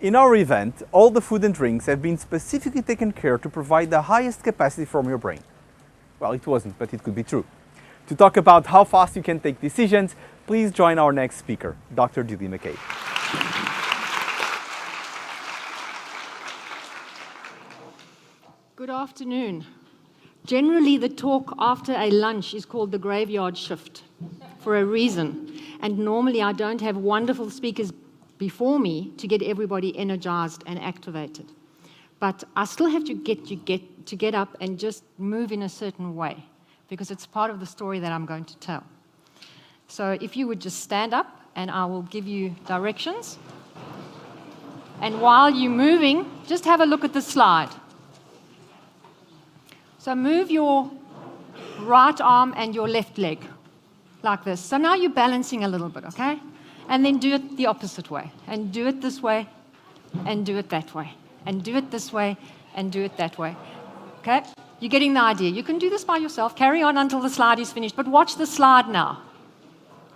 In our event, all the food and drinks have been specifically taken care to provide the highest capacity from your brain. Well, it wasn't, but it could be true. To talk about how fast you can take decisions, please join our next speaker, Dr. Delia McCabe. Good afternoon. Generally, the talk after a lunch is called the graveyard shift for a reason. And normally, I don't have wonderful speakers before me to get everybody energized and activated. But I still have to get up and just move in a certain way, because it's part of the story that I'm going to tell. So if you would just stand up, and I will give you directions. And while you're moving, just have a look at the slide. So move your right arm and your left leg, like this. So now you're balancing a little bit, okay? And then do it the opposite way. And do it this way, and do it that way. And do it this way, and do it that way. Okay? You're getting the idea. You can do this by yourself. Carry on until the slide is finished. But watch the slide now.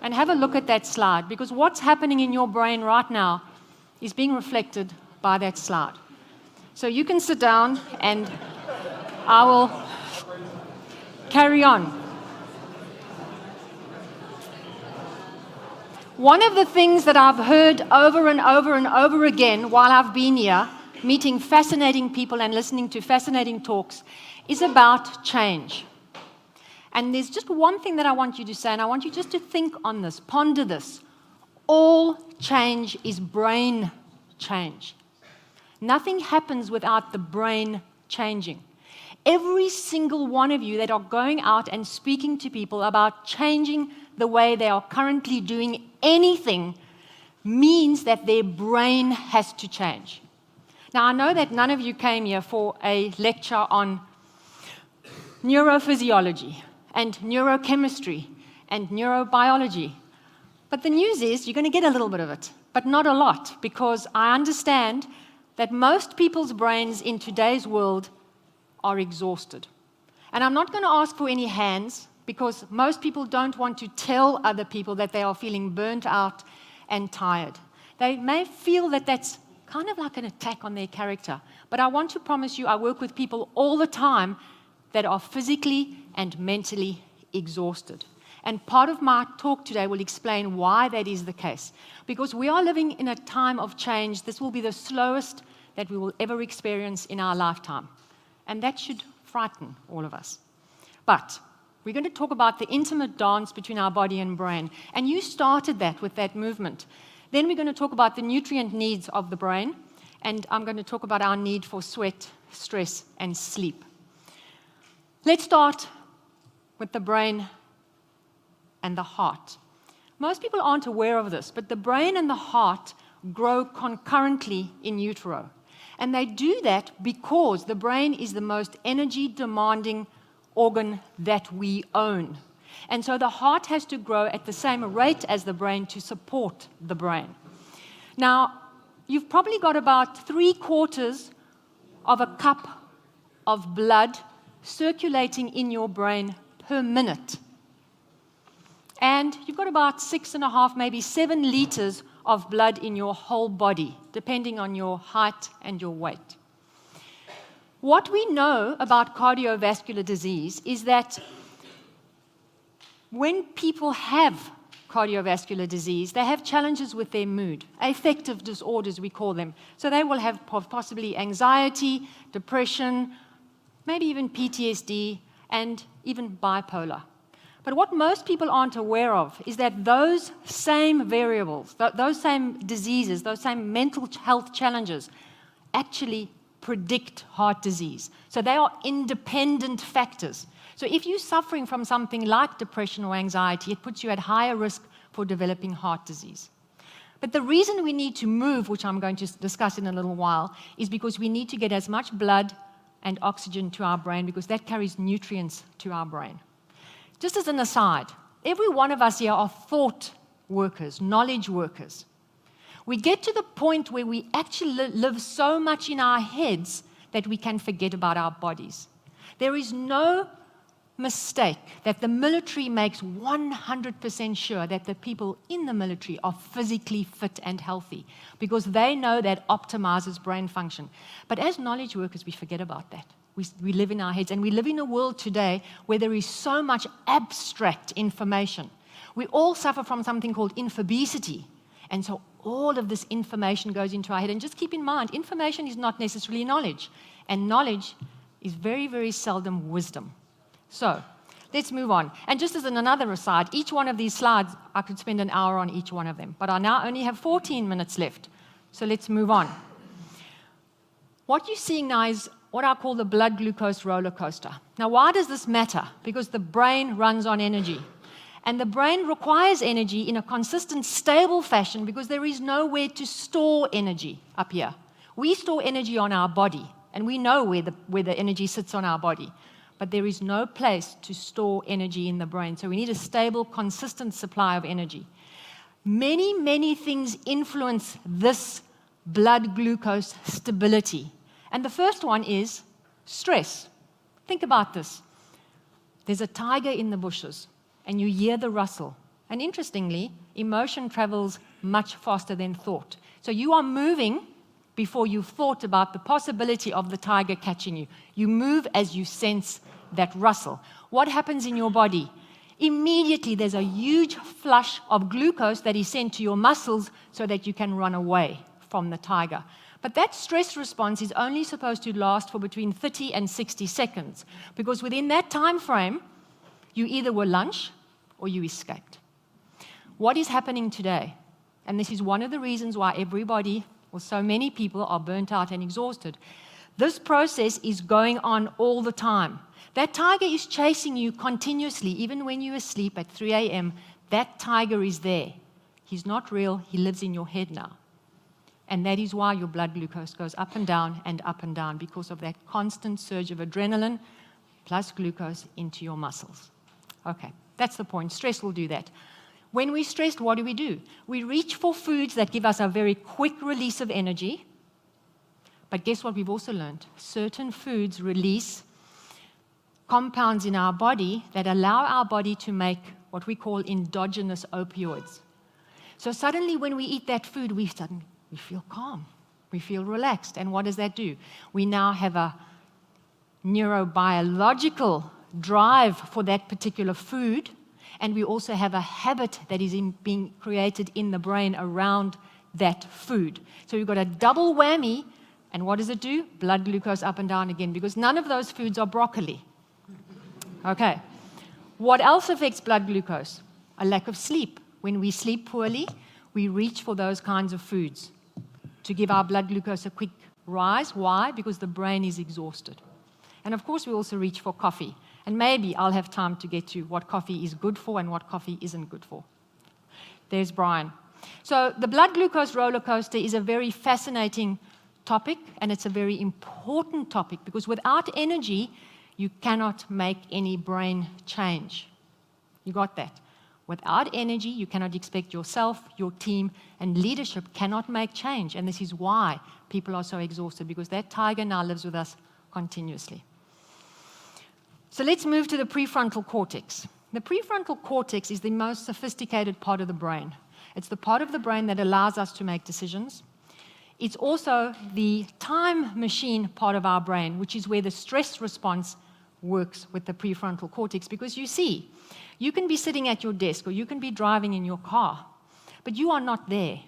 And have a look at that slide. Because what's happening in your brain right now is being reflected by that slide. So you can sit down, and I will carry on. One of the things that I've heard over and over and over again while I've been here, meeting fascinating people and listening to fascinating talks, is about change. And there's just one thing that I want you to say, and I want you just to think on this, ponder this. All change is brain change. Nothing happens without the brain changing. Every single one of you that are going out and speaking to people about changing the way they are currently doing anything means that their brain has to change. Now, I know that none of you came here for a lecture on neurophysiology and neurochemistry and neurobiology. But the news is you're going to get a little bit of it, but not a lot, because I understand that most people's brains in today's world are exhausted. And I'm not going to ask for any hands, because most people don't want to tell other people that they are feeling burnt out and tired. They may feel that that's kind of like an attack on their character. But I want to promise you, I work with people all the time that are physically and mentally exhausted. And part of my talk today will explain why that is the case. Because we are living in a time of change. This will be the slowest that we will ever experience in our lifetime. And that should frighten all of us. But we're going to talk about the intimate dance between our body and brain. And you started that with that movement. Then we're going to talk about the nutrient needs of the brain. And I'm going to talk about our need for sweat, stress, and sleep. Let's start with the brain and the heart. Most people aren't aware of this, but the brain and the heart grow concurrently in utero. And they do that because the brain is the most energy-demanding organ that we own. And so the heart has to grow at the same rate as the brain to support the brain. Now, you've probably got about 3/4 of a cup of blood circulating in your brain per minute. And you've got about 6.5, maybe 7 liters of blood in your whole body, depending on your height and your weight. What we know about cardiovascular disease is that when people have cardiovascular disease, they have challenges with their mood, affective disorders we call them. So they will have possibly anxiety, depression, maybe even PTSD, and even bipolar. But what most people aren't aware of is that those same variables, those same diseases, those same mental health challenges actually predict heart disease. So they are independent factors. So if you're suffering from something like depression or anxiety, it puts you at higher risk for developing heart disease. But the reason we need to move, which I'm going to discuss in a little while, is because we need to get as much blood and oxygen to our brain, because that carries nutrients to our brain. Just as an aside, every one of us here are thought workers, knowledge workers. We get to the point where we actually live so much in our heads that we can forget about our bodies. There is no mistake that the military makes 100% sure that the people in the military are physically fit and healthy because they know that optimizes brain function. But as knowledge workers, we forget about that. We live in our heads, and we live in a world today where there is so much abstract information. We all suffer from something called infobesity, and so all of this information goes into our head. And just keep in mind, information is not necessarily knowledge, and knowledge is very, very seldom wisdom. So let's move on. And just as another aside, each one of these slides, I could spend an hour on each one of them, but I now only have 14 minutes left. So let's move on. What you're seeing now is what I call the blood glucose roller coaster. Now, why does this matter? Because the brain runs on energy. And the brain requires energy in a consistent, stable fashion because there is nowhere to store energy up here. We store energy on our body, and we know where the energy sits on our body. But there is no place to store energy in the brain. So we need a stable, consistent supply of energy. Many, many things influence this blood glucose stability. And the first one is stress. Think about this. There's a tiger in the bushes, and you hear the rustle. And interestingly, emotion travels much faster than thought. So you are moving before you've thought about the possibility of the tiger catching you. You move as you sense that rustle. What happens in your body? Immediately there's a huge flush of glucose that is sent to your muscles so that you can run away from the tiger. But that stress response is only supposed to last for between 30 and 60 seconds, because within that time frame, you either were lunch or you escaped. What is happening today? And this is one of the reasons why everybody, or so many people, are burnt out and exhausted. This process is going on all the time. That tiger is chasing you continuously, even when you're asleep at 3 a.m. That tiger is there. He's not real. He lives in your head now. And that is why your blood glucose goes up and down, because of that constant surge of adrenaline plus glucose into your muscles. Okay, that's the point. Stress will do that. When we're stressed, what do? We reach for foods that give us a very quick release of energy. But guess what we've also learned? Certain foods release compounds in our body that allow our body to make what we call endogenous opioids. So suddenly when we eat that food, we feel calm. We feel relaxed. And what does that do? We now have a neurobiological drive for that particular food, and we also have a habit that is being created in the brain around that food. So we've got a double whammy, and what does it do? Blood glucose up and down again, because none of those foods are broccoli. Okay. What else affects blood glucose? A lack of sleep. When we sleep poorly, we reach for those kinds of foods to give our blood glucose a quick rise. Why? Because the brain is exhausted. And of course, we also reach for coffee. And maybe I'll have time to get to what coffee is good for and what coffee isn't good for. There's Brian. So the blood glucose roller coaster is a very fascinating topic, and it's a very important topic, because without energy, you cannot make any brain change. You got that? Without energy, you cannot expect yourself, your team, and leadership cannot make change. And this is why people are so exhausted, because that tiger now lives with us continuously. So let's move to the prefrontal cortex. The prefrontal cortex is the most sophisticated part of the brain. It's the part of the brain that allows us to make decisions. It's also the time machine part of our brain, which is where the stress response works with the prefrontal cortex. Because you see, you can be sitting at your desk or you can be driving in your car, but you are not there.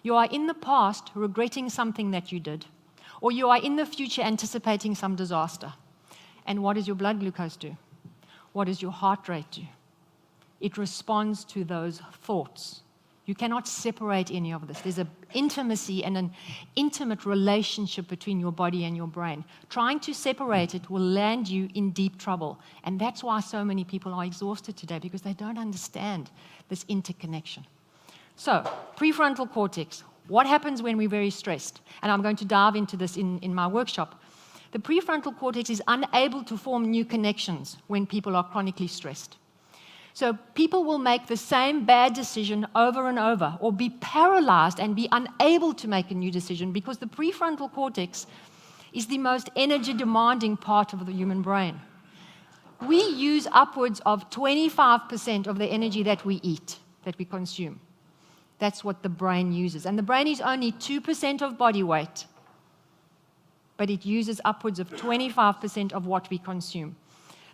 You are in the past regretting something that you did, or you are in the future anticipating some disaster. And what does your blood glucose do? What does your heart rate do? It responds to those thoughts. You cannot separate any of this. There's an intimacy and an intimate relationship between your body and your brain. Trying to separate it will land you in deep trouble. And that's why so many people are exhausted today, because they don't understand this interconnection. So, prefrontal cortex. What happens when we're very stressed? And I'm going to dive into this in my workshop. The prefrontal cortex is unable to form new connections when people are chronically stressed. So people will make the same bad decision over and over, or be paralyzed and be unable to make a new decision, because the prefrontal cortex is the most energy-demanding part of the human brain. We use upwards of 25% of the energy that we eat, that we consume. That's what the brain uses. And the brain is only 2% of body weight, but it uses upwards of 25% of what we consume.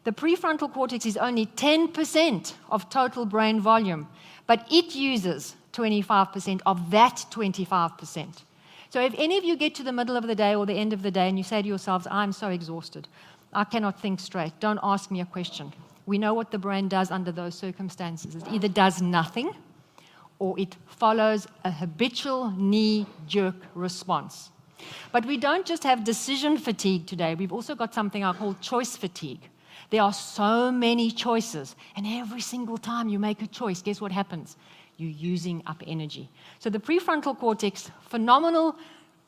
The prefrontal cortex is only 10% of total brain volume, but it uses 25% of that 25%. So if any of you get to the middle of the day or the end of the day and you say to yourselves, I'm so exhausted, I cannot think straight, don't ask me a question. We know what the brain does under those circumstances. It either does nothing or it follows a habitual knee-jerk response. But we don't just have decision fatigue today, we've also got something I call choice fatigue. There are so many choices, and every single time you make a choice, guess what happens? You're using up energy. So the prefrontal cortex, phenomenal,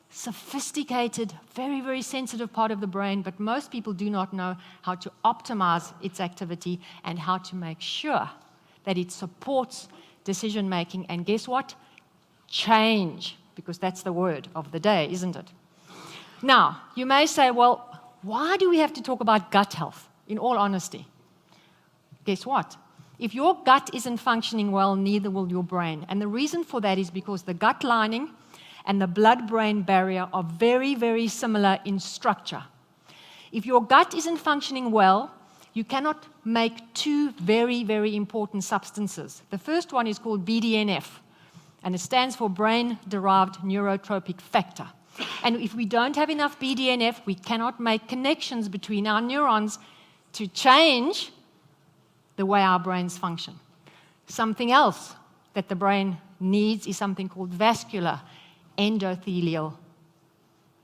sophisticated, very, very sensitive part of the brain, but most people do not know how to optimize its activity and how to make sure that it supports decision making. And guess what? Change, because that's the word of the day, isn't it? Now, you may say, well, why do we have to talk about gut health? In all honesty, guess what? If your gut isn't functioning well, neither will your brain. And the reason for that is because the gut lining and the blood-brain barrier are very, very similar in structure. If your gut isn't functioning well, you cannot make two very, very important substances. The first one is called BDNF, and it stands for brain-derived neurotrophic factor. And if we don't have enough BDNF, we cannot make connections between our neurons to change the way our brains function. Something else that the brain needs is something called vascular endothelial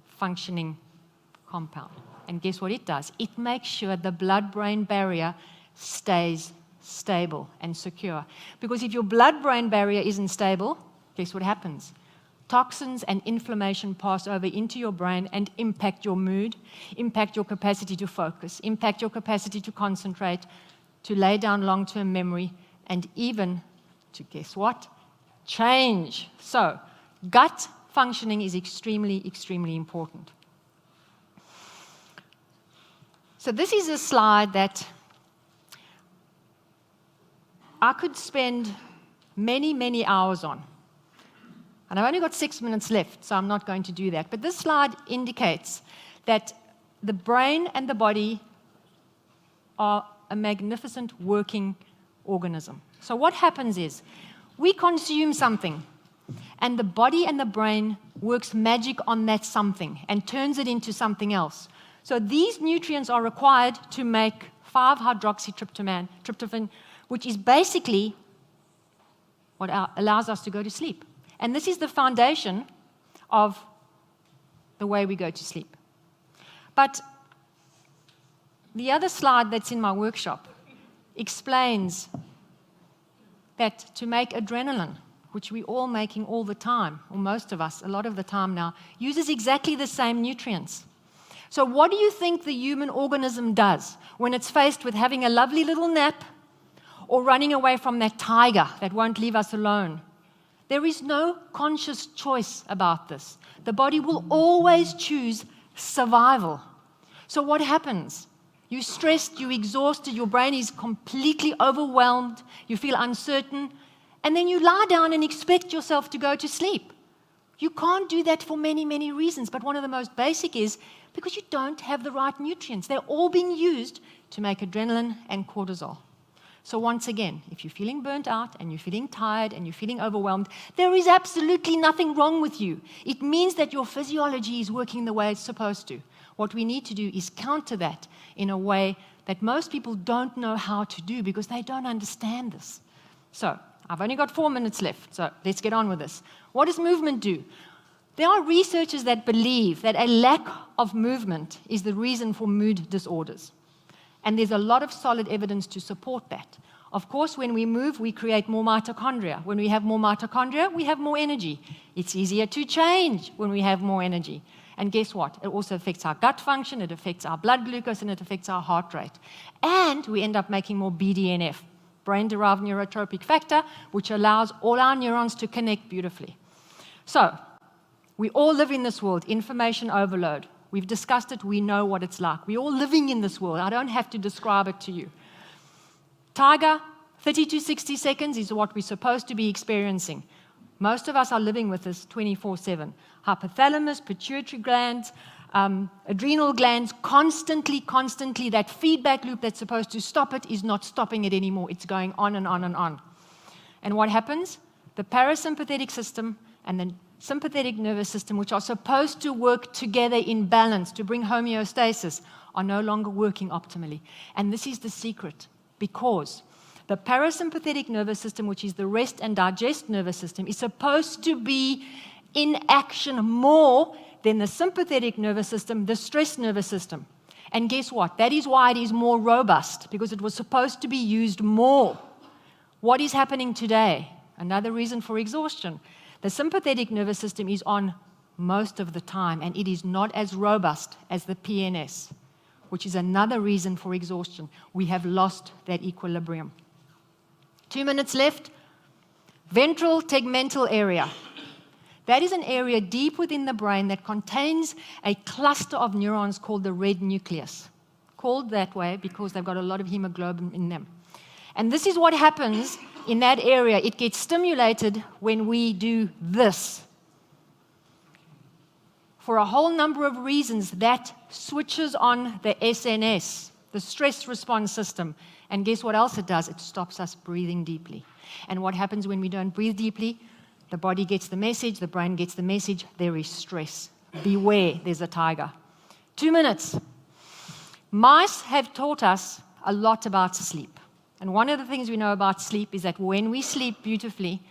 functioning compound. And guess what it does? It makes sure the blood-brain barrier stays stable and secure. Because if your blood-brain barrier isn't stable, guess what happens? Toxins and inflammation pass over into your brain and impact your mood, impact your capacity to focus, impact your capacity to concentrate, to lay down long-term memory, and even to, guess what? Change. So, gut functioning is extremely, extremely important. So this is a slide that I could spend many, many hours on. And I've only got 6 minutes left, so I'm not going to do that. But this slide indicates that the brain and the body are a magnificent working organism. So what happens is, we consume something, and the body and the brain works magic on that something and turns it into something else. So these nutrients are required to make 5-hydroxytryptophan, which is basically what allows us to go to sleep. And this is the foundation of the way we go to sleep. But the other slide that's in my workshop explains that to make adrenaline, which we're all making all the time, or most of us, a lot of the time now, uses exactly the same nutrients. So what do you think the human organism does when it's faced with having a lovely little nap or running away from that tiger that won't leave us alone? There is no conscious choice about this. The body will always choose survival. So what happens? You're stressed, you're exhausted, your brain is completely overwhelmed, you feel uncertain, and then you lie down and expect yourself to go to sleep. You can't do that for many, many reasons, but one of the most basic is because you don't have the right nutrients. They're all being used to make adrenaline and cortisol. So once again, if you're feeling burnt out and you're feeling tired and you're feeling overwhelmed, there is absolutely nothing wrong with you. It means that your physiology is working the way it's supposed to. What we need to do is counter that in a way that most people don't know how to do because they don't understand this. So, I've only got 4 minutes left, so let's get on with this. What does movement do? There are researchers that believe that a lack of movement is the reason for mood disorders. And there's a lot of solid evidence to support that. Of course, when we move, we create more mitochondria. When we have more mitochondria, we have more energy. It's easier to change when we have more energy. And guess what? It also affects our gut function, it affects our blood glucose, and it affects our heart rate. And we end up making more BDNF, brain-derived neurotrophic factor, which allows all our neurons to connect beautifully. So, we all live in this world, information overload. We've discussed it. We know what it's like. We're all living in this world. I don't have to describe it to you. Tiger, 30 to 60 seconds is what we're supposed to be experiencing. Most of us are living with this 24/7. Hypothalamus, pituitary glands, adrenal glands, constantly, that feedback loop that's supposed to stop it is not stopping it anymore. It's going on and on and on. And what happens? The parasympathetic system and the sympathetic nervous system, which are supposed to work together in balance to bring homeostasis, are no longer working optimally. And this is the secret, because the parasympathetic nervous system, which is the rest and digest nervous system, is supposed to be in action more than the sympathetic nervous system, the stress nervous system. And guess what? That is why it is more robust, because it was supposed to be used more. What is happening today? Another reason for exhaustion. The sympathetic nervous system is on most of the time, and it is not as robust as the PNS, which is another reason for exhaustion. We have lost that equilibrium. 2 minutes left. Ventral tegmental area. That is an area deep within the brain that contains a cluster of neurons called the red nucleus. Called that way because they've got a lot of hemoglobin in them. And this is what happens in that area. It gets stimulated when we do this. For a whole number of reasons, that switches on the SNS, the stress response system. And guess what else it does? It stops us breathing deeply. And what happens when we don't breathe deeply? The body gets the message, the brain gets the message, there is stress. Beware, there's a tiger. 2 minutes. Mice have taught us a lot about sleep. And one of the things we know about sleep is that when we sleep beautifully,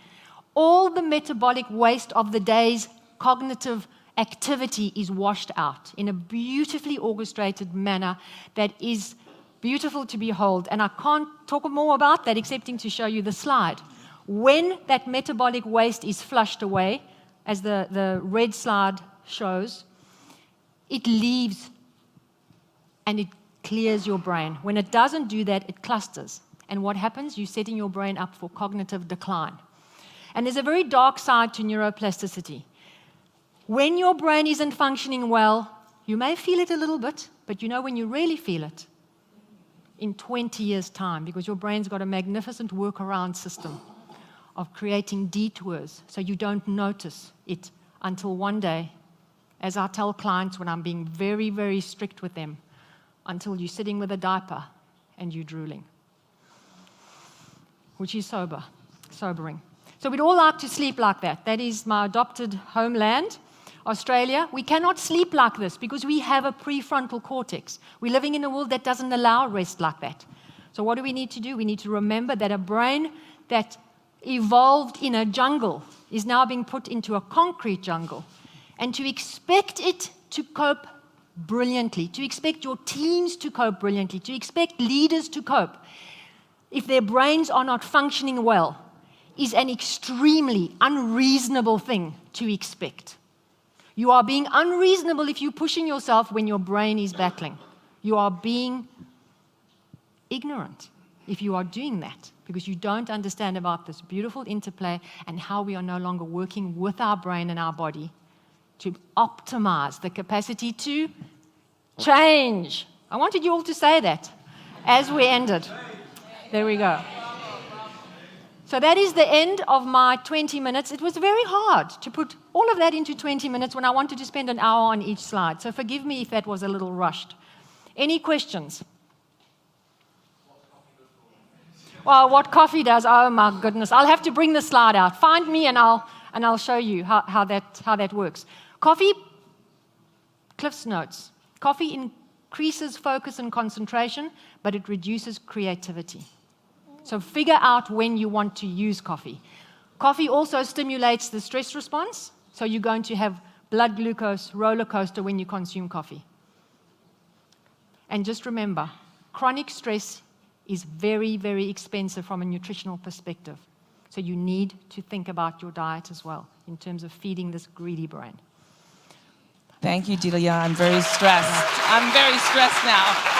all the metabolic waste of the day's cognitive activity is washed out in a beautifully orchestrated manner that is beautiful to behold. And I can't talk more about that excepting to show you the slide. When that metabolic waste is flushed away, as the red slide shows, it leaves and it clears your brain. When it doesn't do that, it clusters. And what happens? You're setting your brain up for cognitive decline. And there's a very dark side to neuroplasticity. When your brain isn't functioning well, you may feel it a little bit, but you know when you really feel it? In 20 years' time, because your brain's got a magnificent workaround system of creating detours so you don't notice it until one day, as I tell clients when I'm being very, very strict with them, until you're sitting with a diaper and you're drooling, which is sobering. So we'd all like to sleep like that. That is my adopted homeland, Australia. We cannot sleep like this because we have a prefrontal cortex. We're living in a world that doesn't allow rest like that. So what do we need to do? We need to remember that a brain that evolved in a jungle is now being put into a concrete jungle. And to expect it to cope brilliantly, to expect your teams to cope brilliantly, to expect leaders to cope, if their brains are not functioning well, is an extremely unreasonable thing to expect. You are being unreasonable if you're pushing yourself when your brain is battling. You are being ignorant if you are doing that, because you don't understand about this beautiful interplay and how we are no longer working with our brain and our body to optimize the capacity to change. I wanted you all to say that as we ended. There we go. So that is the end of my 20 minutes. It was very hard to put all of that into 20 minutes when I wanted to spend an hour on each slide. So forgive me if that was a little rushed. Any questions? Well, what coffee does, oh my goodness. I'll have to bring the slide out. Find me and I'll show you how that works. Coffee, Cliff's notes. Coffee increases focus and concentration, but it reduces creativity. So figure out when you want to use coffee. Coffee also stimulates the stress response, so you're going to have blood glucose roller coaster when you consume coffee. And just remember, chronic stress is very, very expensive from a nutritional perspective. So you need to think about your diet as well in terms of feeding this greedy brain. Thank you, Delia. I'm very stressed. I'm very stressed now.